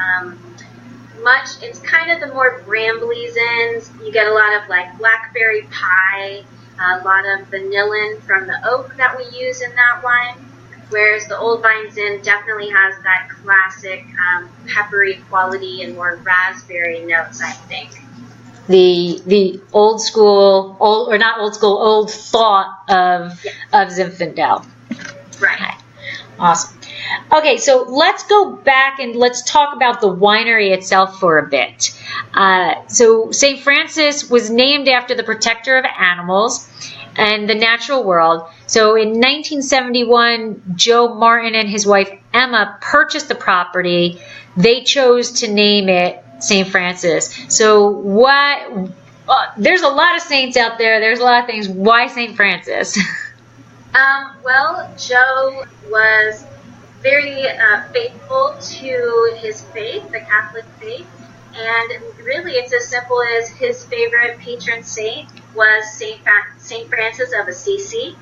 it's kind of the more brambly Zins. You get a lot of like blackberry pie, a lot of vanillin from the oak that we use in that wine, whereas the old vine Zin definitely has that classic peppery quality and more raspberry notes, I think. The old thought of Zinfandel. Right. Awesome. Okay, so let's go back and let's talk about the winery itself for a bit. So St. Francis was named after the protector of animals and the natural world. So in 1971, Joe Martin and his wife Emma purchased the property. They chose to name it St. Francis. So there's a lot of saints out there. There's a lot of things. Why St. Francis? Well, Joe was very faithful to his faith, the Catholic faith, and really it's as simple as his favorite patron saint was Saint Francis of Assisi.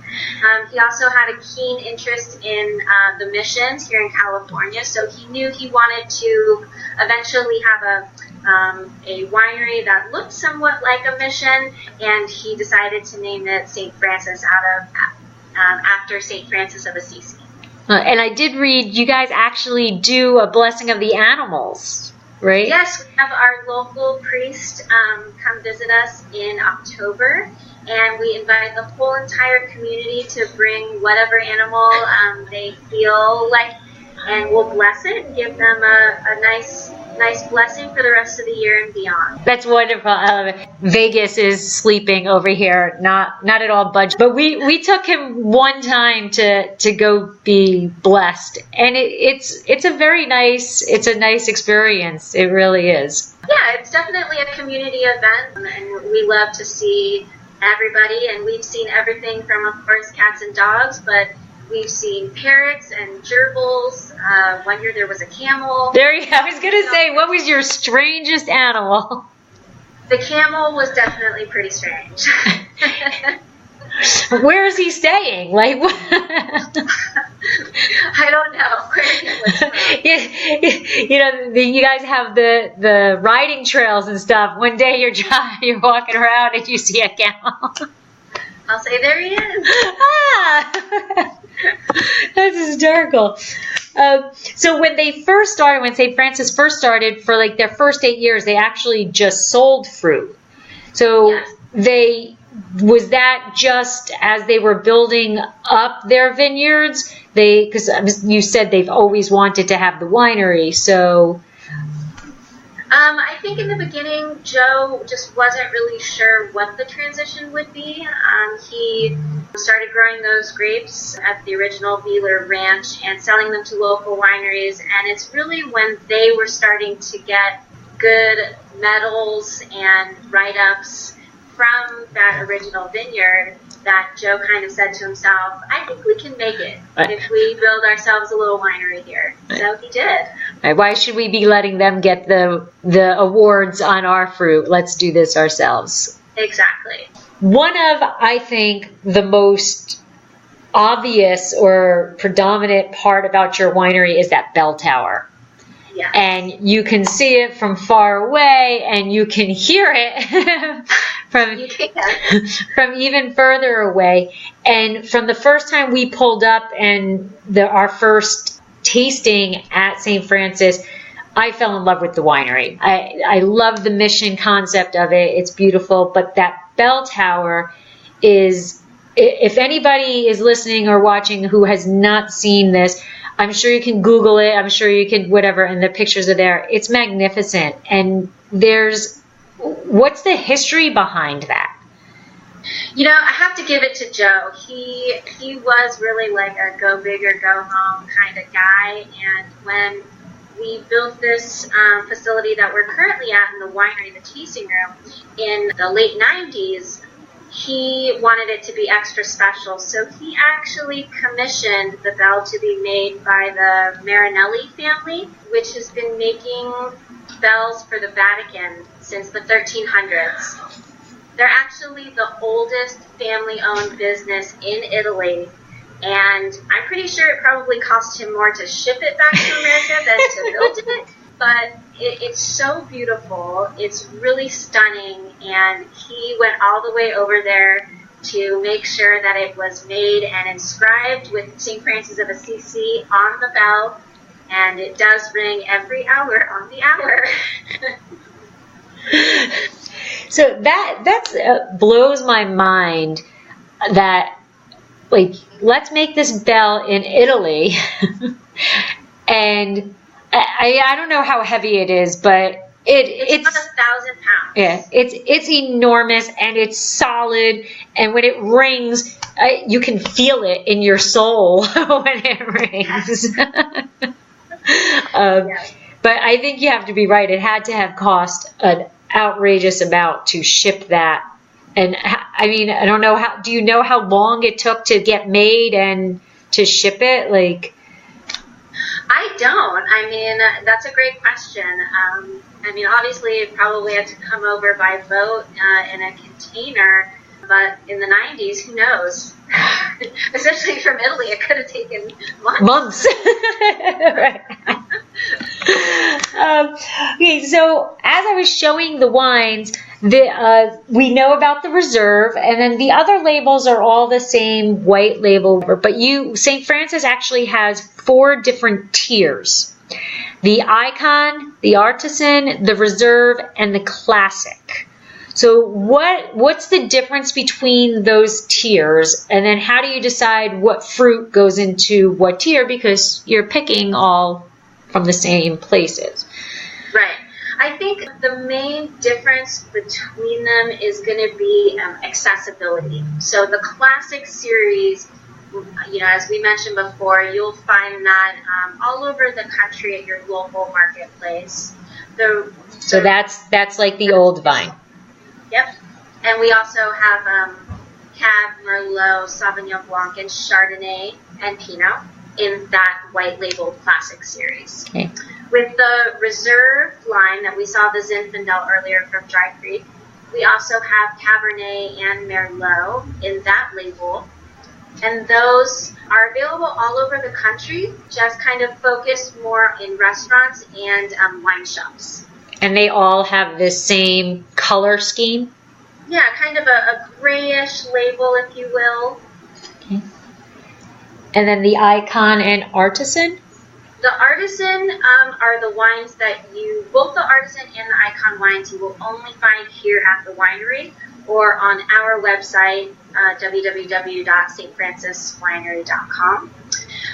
He also had a keen interest in the missions here in California, so he knew he wanted to eventually have a winery that looked somewhat like a mission, and he decided to name it St. Francis after St. Francis of Assisi. And I did read you guys actually do a blessing of the animals, right? Yes, we have our local priest come visit us in October, and we invite the whole entire community to bring whatever animal they feel like, and we'll bless it and give them a nice blessing for the rest of the year and beyond. That's wonderful. I love it. Vegas is sleeping over here, not at all budget. But we took him one time to go be blessed, and it's a very nice experience. It really is. Yeah, it's definitely a community event, and we love to see everybody. And we've seen everything from, of course, cats and dogs, but we've seen parrots and gerbils. One year there was a camel. I was going to say, what was your strangest animal? The camel was definitely pretty strange. Where is he staying? Like, what? I don't know where he was from. You guys have the riding trails and stuff. One day you're walking around and you see a camel. I'll say, there he is. That's hysterical. So when St. Francis first started, for like their first 8 years, they actually just sold fruit. So yes. Was that just as they were building up their vineyards? Because you said they've always wanted to have the winery, so. I think in the beginning, Joe just wasn't really sure what the transition would be. He started growing those grapes at the original Beeler Ranch and selling them to local wineries. And it's really when they were starting to get good medals and write-ups from that original vineyard that Joe kind of said to himself, I think we can make it if we build ourselves a little winery here. So he did. Why should we be letting them get the awards on our fruit? Let's do this ourselves. Exactly. One of, I think, the most obvious or predominant part about your winery is that bell tower. Yes. And you can see it from far away, and you can hear it from even further away. And from the first time we pulled up and our first tasting at St. Francis, I fell in love with the winery. I love the mission concept of it. It's beautiful. But that bell tower is, if anybody is listening or watching who has not seen this, I'm sure you can Google it. I'm sure you can whatever, and the pictures are there. It's magnificent. And what's the history behind that? I have to give it to Joe. He was really like a go big or go home kind of guy. And when we built this facility that we're currently at in the winery, the tasting room, in the late 90s, he wanted it to be extra special. So he actually commissioned the bell to be made by the Marinelli family, which has been making bells for the Vatican since the 1300s. They're actually the oldest family-owned business in Italy, and I'm pretty sure it probably cost him more to ship it back to America than to build it, but it's so beautiful. It's really stunning, and he went all the way over there to make sure that it was made and inscribed with St. Francis of Assisi on the bell, and it does ring every hour on the hour. So that blows my mind that like, let's make this bell in Italy. And I don't know how heavy it is, but it's about 1,000 pounds. Yeah, it's enormous, and it's solid, and when it rings, you can feel it in your soul when it rings. Yes. But I think you have to be right. It had to have cost an outrageous amount to ship that. And I mean, I don't know do you know how long it took to get made and to ship it? Like, I don't. I mean, that's a great question. I mean, obviously, it probably had to come over by boat in a container, but in the 90s, who knows? Especially from Italy, it could have taken months. Right. Okay, so as I was showing the wines, we know about the reserve, and then the other labels are all the same white label, but St. Francis actually has 4 different tiers: the icon, the artisan, the reserve, and the classic. So what's the difference between those tiers, and then how do you decide what fruit goes into what tier, because you're picking all from the same places? Right. I think the main difference between them is going to be accessibility. So the classic series, you know, as we mentioned before, you'll find that all over the country at your local marketplace. So that's like the old vine. Yep. And we also have Cab, Merlot, Sauvignon Blanc, and Chardonnay and Pinot in that white labeled classic series. Okay. With the reserve line that we saw the Zinfandel earlier from Dry Creek, we also have Cabernet and Merlot in that label. And those are available all over the country, just kind of focused more in restaurants and wine shops. And they all have the same color scheme? Yeah, kind of a grayish label, if you will. Okay. And then the icon and artisan? The artisan are the wines that both the artisan and the icon wines you will only find here at the winery or on our website, www.stfranciswinery.com.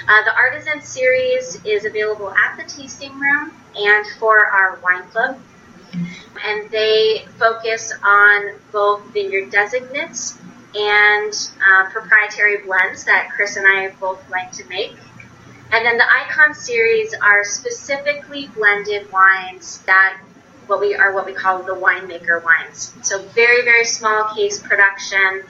The artisan series is available at the tasting room and for our wine club. And they focus on both vineyard designates and proprietary blends that Chris and I both like to make. And then the Icon series are specifically blended wines that what we call the winemaker wines. So very, very small case production,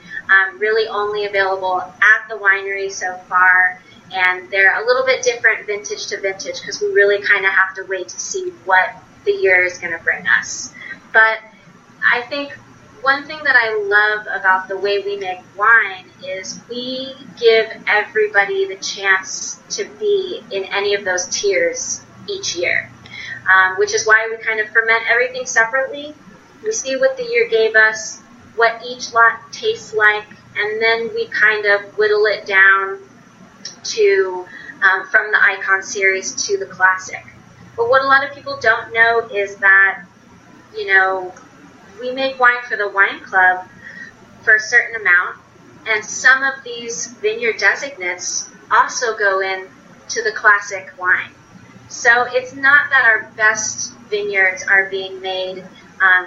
really only available at the winery so far. And they're a little bit different vintage to vintage because we really kind of have to wait to see what the year is going to bring us. But I think one thing that I love about the way we make wine is we give everybody the chance to be in any of those tiers each year, which is why we kind of ferment everything separately. We see what the year gave us, what each lot tastes like, and then we kind of whittle it down to from the Icon series to the Classic. But what a lot of people don't know is that, you know, we make wine for the wine club for a certain amount, and some of these vineyard designates also go in to the classic wine. So it's not that our best vineyards are being made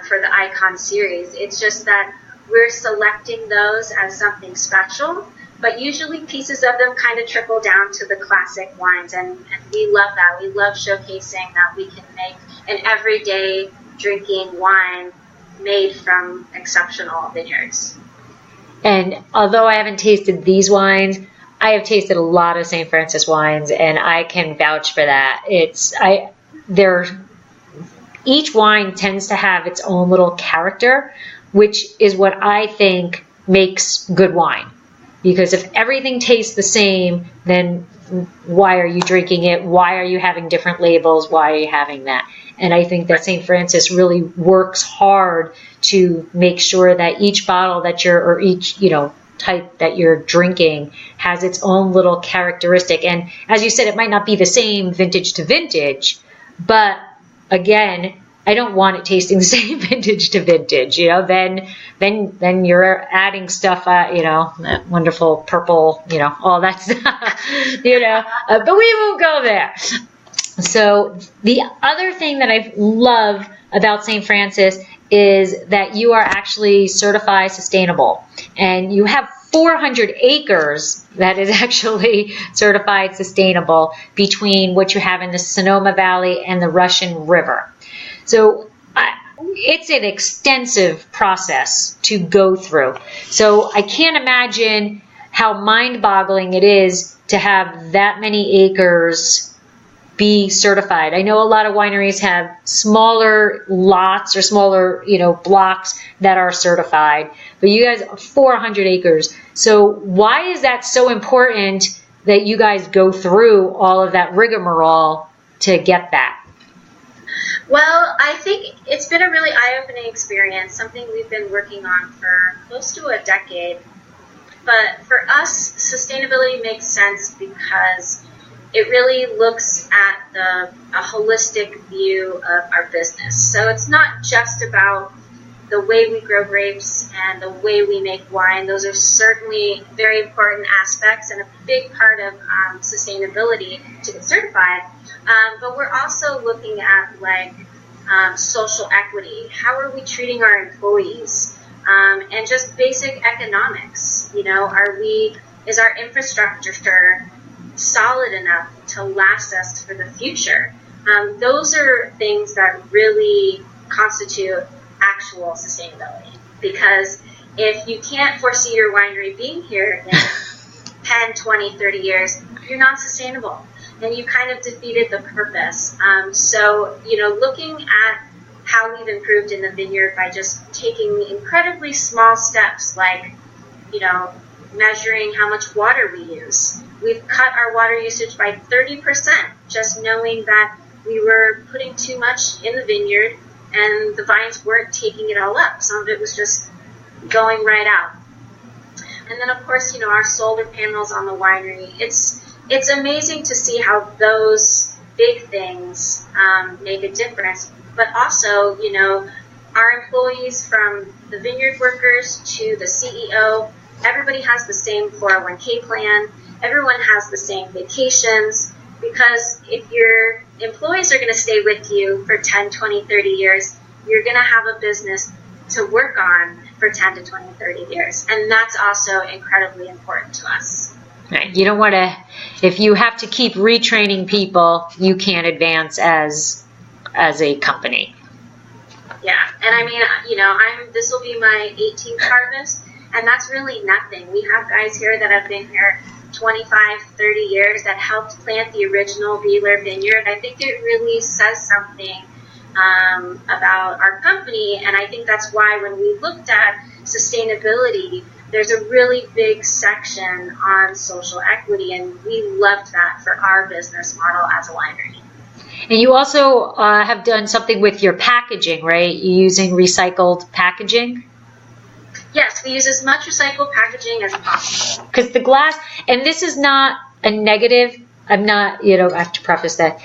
for the Icon series. It's just that we're selecting those as something special, but usually pieces of them kind of trickle down to the classic wines, and we love that. We love showcasing that we can make an everyday drinking wine made from exceptional vineyards. And although I haven't tasted these wines, I have tasted a lot of St. Francis wines, and I can vouch for that. Each wine tends to have its own little character, which is what I think makes good wine. Because if everything tastes the same, then why are you drinking it? Why are you having different labels? Why are you having that? And I think that St. Francis really works hard to make sure that each bottle that each type that you're drinking has its own little characteristic. And as you said, it might not be the same vintage to vintage, but again, I don't want it tasting the same vintage to vintage, you know, then you're adding stuff, you know, that wonderful purple, you know, all that stuff, you know, but we won't go there. So the other thing that I love about St. Francis is that you are actually certified sustainable, and you have 400 acres that is actually certified sustainable between what you have in the Sonoma Valley and the Russian River. So it's an extensive process to go through. So I can't imagine how mind-boggling it is to have that many acres be certified. I know a lot of wineries have smaller lots or smaller, you know, blocks that are certified, but you guys are 400 acres. So why is that so important that you guys go through all of that rigmarole to get that? Well, I think it's been a really eye-opening experience, something we've been working on for close to a decade. But for us, sustainability makes sense because it really looks at a holistic view of our business. So it's not just about the way we grow grapes and the way we make wine. Those are certainly very important aspects and a big part of sustainability to get certified. But we're also looking at like social equity. How are we treating our employees? And just basic economics. You know, is our infrastructure solid enough to last us for the future? Those are things that really constitute actual sustainability, because if you can't foresee your winery being here in 10, 20, 30 years, you're not sustainable, and you kind of defeated the purpose. So, you know, looking at how we've improved in the vineyard by just taking incredibly small steps, like, you know, measuring how much water we use. We've cut our water usage by 30%, just knowing that we were putting too much in the vineyard and the vines weren't taking it all up. Some of it was just going right out. And then, of course, you know, our solar panels on the winery. It's amazing to see how those big things make a difference. But also, you know, our employees, from the vineyard workers to the CEO, everybody has the same 401k plan. Everyone has the same vacations, because if your employees are going to stay with you for 10, 20, 30 years, you're going to have a business to work on for 10 to 20, 30 years. And that's also incredibly important to us. Right. You don't want to, if you have to keep retraining people, you can't advance as a company. Yeah. And I mean, you know, this will be my 18th harvest, and that's really nothing. We have guys here that have been here 25, 30 years that helped plant the original Wheeler vineyard. I think it really says something about our company, and I think that's why when we looked at sustainability, there's a really big section on social equity, and we loved that for our business model as a winery. And you also have done something with your packaging, right? You're using recycled packaging? Yes, we use as much recycled packaging as possible. Because the glass, and this is not a negative, I'm not, you know, I have to preface that,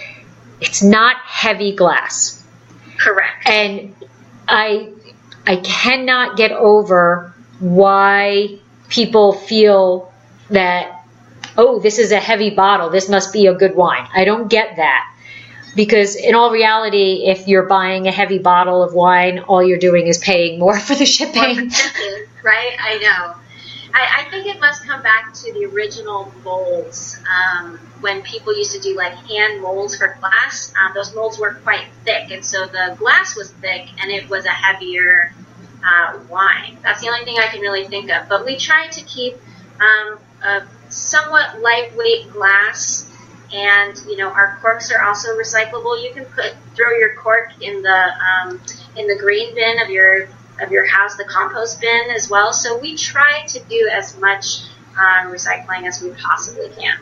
it's not heavy glass. Correct. And I cannot get over why people feel that, oh, this is a heavy bottle, this must be a good wine. I don't get that. Because in all reality, if you're buying a heavy bottle of wine, all you're doing is paying more for the shipping. Right? I know. I think it must come back to the original molds. When people used to do like hand molds for glass, those molds were quite thick, and so the glass was thick and it was a heavier wine. That's the only thing I can really think of. But we tried to keep a somewhat lightweight glass. And, you know, our corks are also recyclable. You can throw your cork in the green bin of your house, the compost bin as well. So we try to do as much recycling as we possibly can.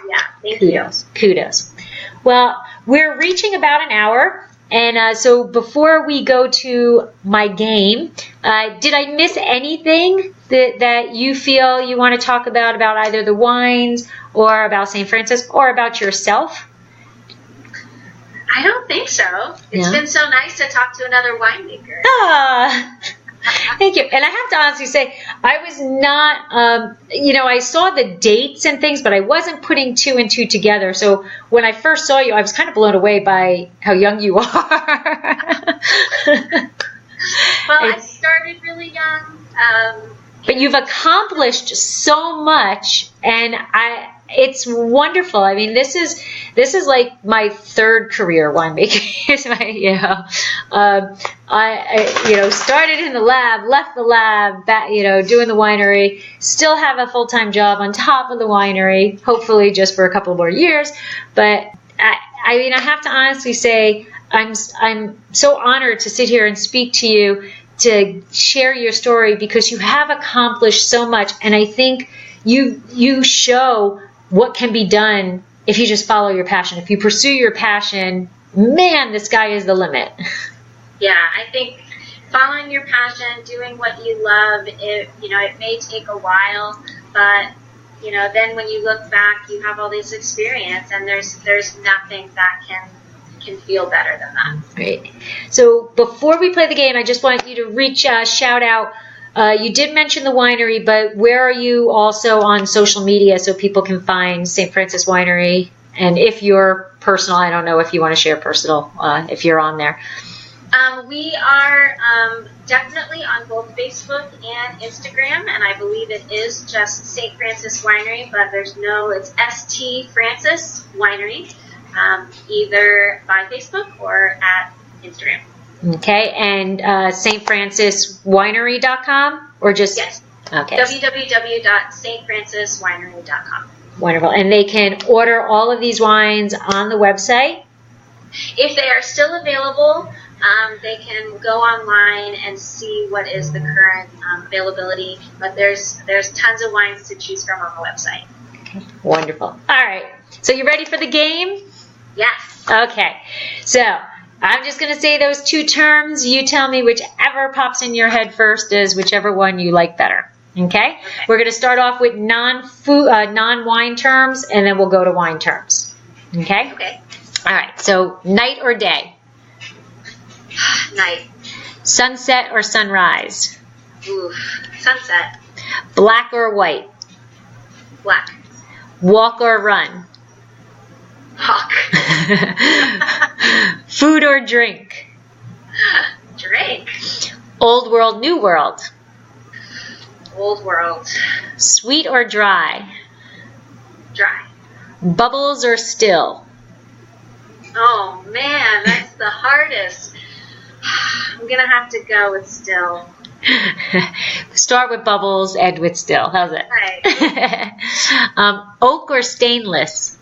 Yeah, thank you. Kudos. Well, we're reaching about an hour. And so before we go to my game, did I miss anything that you feel you want to talk about either the wines or about St. Francis or about yourself? I don't think so. It's been so nice to talk to another winemaker. Ah, thank you. And I have to honestly say, I was not, I saw the dates and things, but I wasn't putting two and two together. So when I first saw you, I was kind of blown away by how young you are. Well, I started really young. But you've accomplished so much, and it's wonderful. I mean, this is like my third career winemaking. I started in the lab, left the lab, doing the winery, still have a full-time job on top of the winery, hopefully just for a couple more years. But I have to honestly say, I'm so honored to sit here and speak to you, to share your story, because you have accomplished so much, and I think you show what can be done if you just follow your passion. If you pursue your passion, man, the sky is the limit. Yeah, I think following your passion, doing what you love, it may take a while, but then when you look back, you have all this experience, and there's nothing that can feel better than that. Great. So before we play the game, I just want you to shout out. You did mention the winery, but where are you also on social media so people can find St. Francis Winery? And if you're personal, I don't know if you want to share personal, if you're on there. We are definitely on both Facebook and Instagram, and I believe it is just St. Francis Winery, but it's St. Francis Winery. Either by Facebook or at Instagram. Okay, and stfranciswinery.com or just? Yes. Okay. www.stfranciswinery.com. Wonderful. And they can order all of these wines on the website? If they are still available, they can go online and see what is the current availability, but there's tons of wines to choose from on the website. Okay. Wonderful. All right. So you ready for the game? Yes. Okay. So I'm just going to say those two terms. You tell me whichever pops in your head first is whichever one you like better. Okay? We're going to start off with non-wine terms, and then we'll go to wine terms. Okay? Okay. All right. So night or day? Night. Sunset or sunrise? Ooh, sunset. Black or white? Black. Walk or run? Walk. Food or drink? Drink. Old world, new world? Old world. Sweet or dry? Dry. Bubbles or still? Oh man, that's the hardest. I'm gonna have to go with still. Start with bubbles, end with still. How's it? Right. Oak or stainless?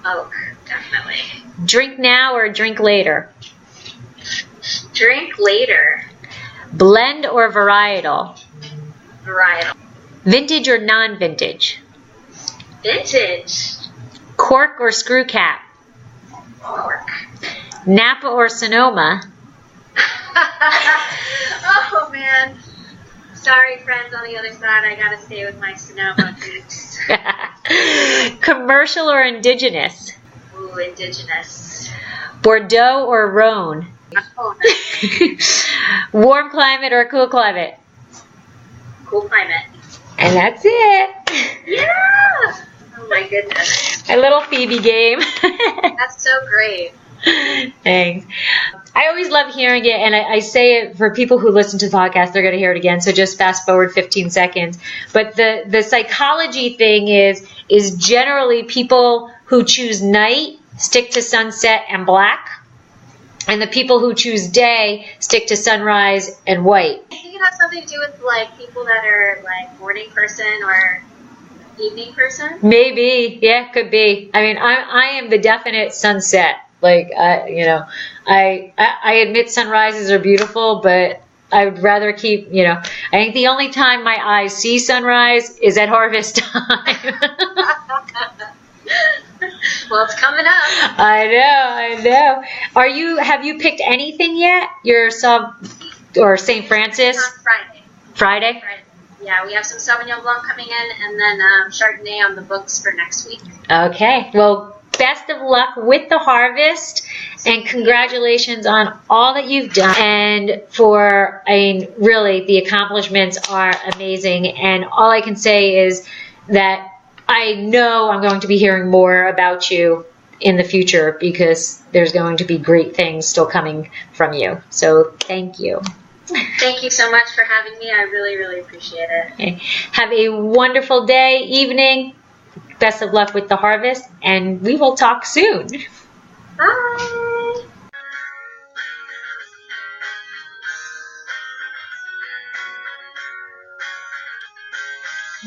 Oak, definitely. Drink now or drink later? Drink later. Blend or varietal? Varietal. Vintage or non-vintage? Vintage. Cork or screw cap? Cork. Napa or Sonoma? Oh man. Sorry, friends on the other side. I gotta stay with my Sonoma dukes. Commercial or indigenous? Ooh, indigenous. Bordeaux or Rhone? Oh, nice. Warm climate or cool climate? Cool climate. And that's it. Yeah. Oh my goodness. A little Phoebe game. That's so great. Thanks. I always love hearing it, and I say it for people who listen to the podcast, they're going to hear it again, so just fast forward 15 seconds. But the psychology thing is generally people who choose night stick to sunset and black, and the people who choose day stick to sunrise and white. I think it has something to do with like people that are like morning person or evening person. Maybe, yeah, could be. I mean, I am the definite sunset. Like, I admit sunrises are beautiful, but I would rather keep, I think the only time my eyes see sunrise is at harvest time. Well, it's coming up. I know. Have you picked anything yet? Your or St. Francis? On Friday. Friday? Yeah, we have some Sauvignon Blanc coming in, and then Chardonnay on the books for next week. Okay. Well, best of luck with the harvest, and congratulations on all that you've done. And really, the accomplishments are amazing. And all I can say is that I know I'm going to be hearing more about you in the future, because there's going to be great things still coming from you. So thank you. Thank you so much for having me. I really, really appreciate it. Okay. Have a wonderful day, evening. Best of luck with the harvest, and we will talk soon. Bye.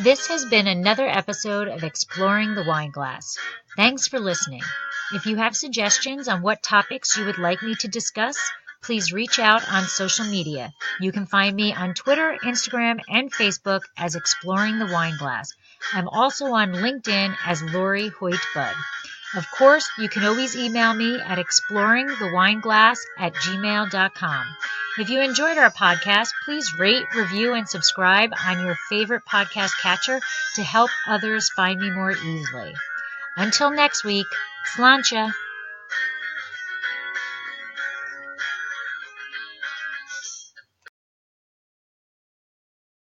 This has been another episode of Exploring the Wine Glass. Thanks for listening. If you have suggestions on what topics you would like me to discuss, please reach out on social media. You can find me on Twitter, Instagram, and Facebook as Exploring the Wine Glass. I'm also on LinkedIn as Lori Hoyt Budd. Of course, you can always email me at exploringthewineglass@gmail.com. If you enjoyed our podcast, please rate, review, and subscribe on your favorite podcast catcher to help others find me more easily. Until next week, sláinte!